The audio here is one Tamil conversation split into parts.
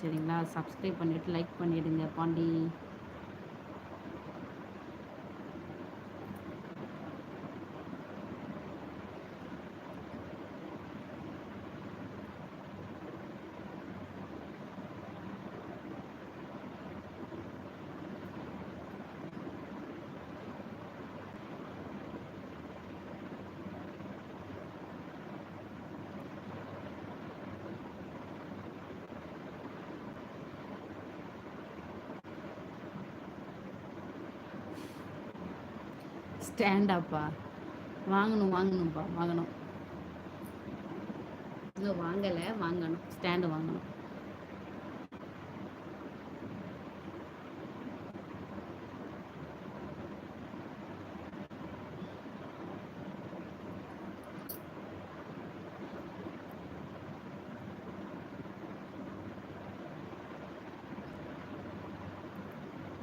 சரிங்களா? சப்ஸ்கிரைப் பண்ணிவிட்டு லைக் பண்ணிவிடுங்க பாண்டி. ஸ்டாண்டாப்பா வாங்கணும்ப்பா வாங்கணும். இன்னும் வாங்கலை, வாங்கணும். ஸ்டாண்டு வாங்கணும்.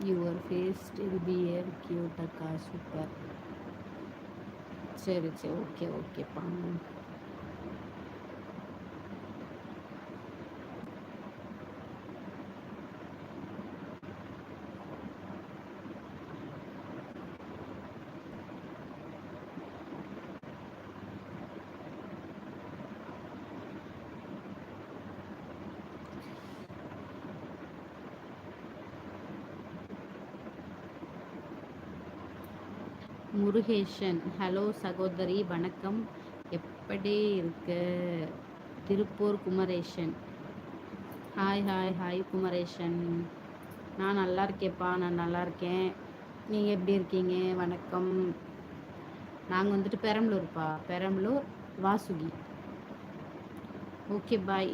யுவர் ஃபேஸ் வில் பி ஏர் கியூட் அக்கா, சூப்பர். சரி சரி, ஓகே ஓகேப்பா. முருகேஷன், ஹலோ சகோதரி, வணக்கம். எப்படி இருக்க? Tiruppur Kumaresan, hi hi hi Kumaresan. நான் நல்லா இருக்கேன்ப்பா, நான் நல்லா இருக்கேன். நீங்கள் எப்படி இருக்கீங்க? வணக்கம். நாங்கள் வந்துட்டு பெரம்பலூர்ப்பா, Perambalur Vasuki. Okay bye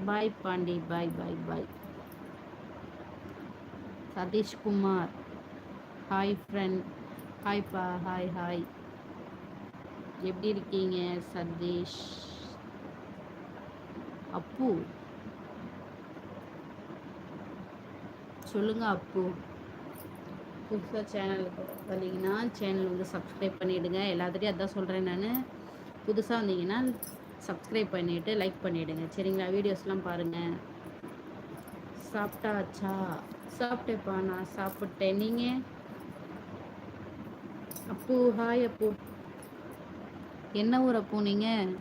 bye Pandi, bye bye bye. Satishkumar, hi friend. ஹாய்ப்பா, ஹாய் ஹாய். எப்படி இருக்கீங்க சதீஷ்? அப்பு சொல்லுங்க அப்பு. புதுசாக சேனலுக்கு வந்தீங்கன்னா சேனல் வந்து சப்ஸ்கிரைப் பண்ணிவிடுங்க. எல்லாத்துட்டையும் அதான் சொல்கிறேன் நான். புதுசாக வந்தீங்கன்னா சப்ஸ்கிரைப் பண்ணிவிட்டு லைக் பண்ணிவிடுங்க, சரிங்களா? வீடியோஸ்லாம் பாருங்கள். சாப்பிட்டாச்சா? சாப்பிட்டேப்பா, நான் சாப்பிட்டேன். நீங்கள்? அப்பு, ஹாய் அப்பு. என்ன ஊர் அப்பு நீங்கள்?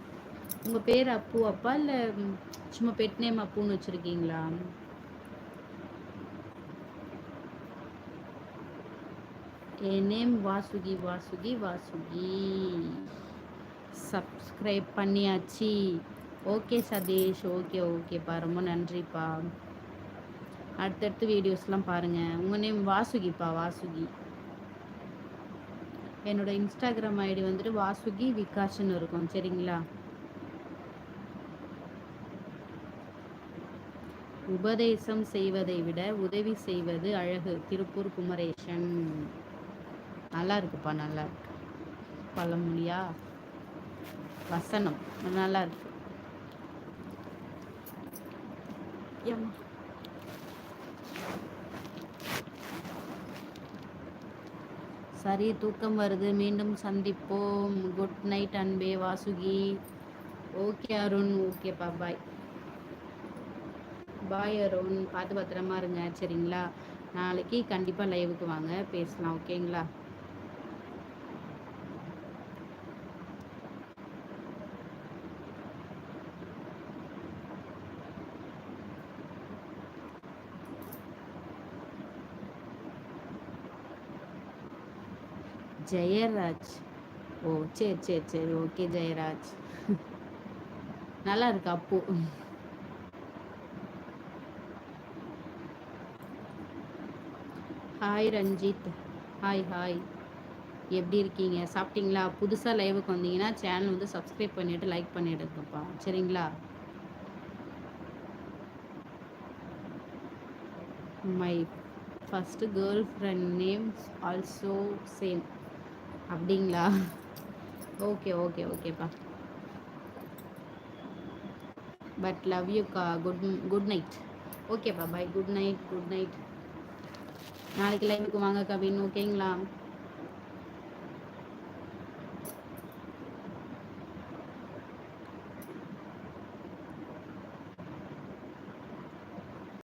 உங்கள் பேர் அப்பு அப்பா, இல்லை சும்மா பெட் நேம் அப்புன்னு வச்சுருக்கீங்களா? என் நேம் வாசுகி, வாசுகி வாசுகி. சப்ஸ்கிரைப் பண்ணியாச்சு. ஓகே சதீஷ், ஓகே ஓகேப்பா, ரொம்ப நன்றிப்பா. அடுத்தடுத்து வீடியோஸ்லாம் பாருங்கள். உங்கள் நேம் வாசுகிப்பா, வாசுகி. என்னோடய இன்ஸ்டாகிராம் ஐடி வந்துட்டு வாசுகி விகாஷ்னு இருக்கும், சரிங்களா? உபதேசம் செய்வதை விட உதவி செய்வது அழகு, திருப்பூர் குமரேஷன். நல்லா இருக்குப்பா, நல்லா இருக்கு. பழமொழியா வசனம் நல்லா இருக்கு. சரி, தூக்கம் வருது, மீண்டும் சந்திப்போம். குட் நைட் அன்பே வாசுகி. ஓகே அருண், ஓகேப்பா, பாய் பாய் அருண். பார்த்து பத்திரமா இருங்க, சரிங்களா? நாளைக்கு கண்டிப்பாக லைவுக்கு வாங்க, பேசலாம், ஓகேங்களா? ஜெயராஜ், ஓ சரி சரி சரி, ஓகே ஜெயராஜ். நல்லா இருக்கு அப்பு. Hi Ranjith, hi hi. எப்படி இருக்கீங்க? சாப்பிட்டீங்களா? புதுசாக லைவுக்கு வந்தீங்கன்னா சேனல் வந்து சப்ஸ்கிரைப் பண்ணிவிட்டு லைக் பண்ணிவிடுங்கப்பா, சரிங்களா? My first girl friend name also same. அப்படிங்களா? ஓகே ஓகே ஓகேப்பா. பட் லவ் யூக்கா. Good night. ஓகேப்பா, bye. Good night, good night. நாளைக்கு லைவுக்கு வாங்க கவின், ஓகேங்களா?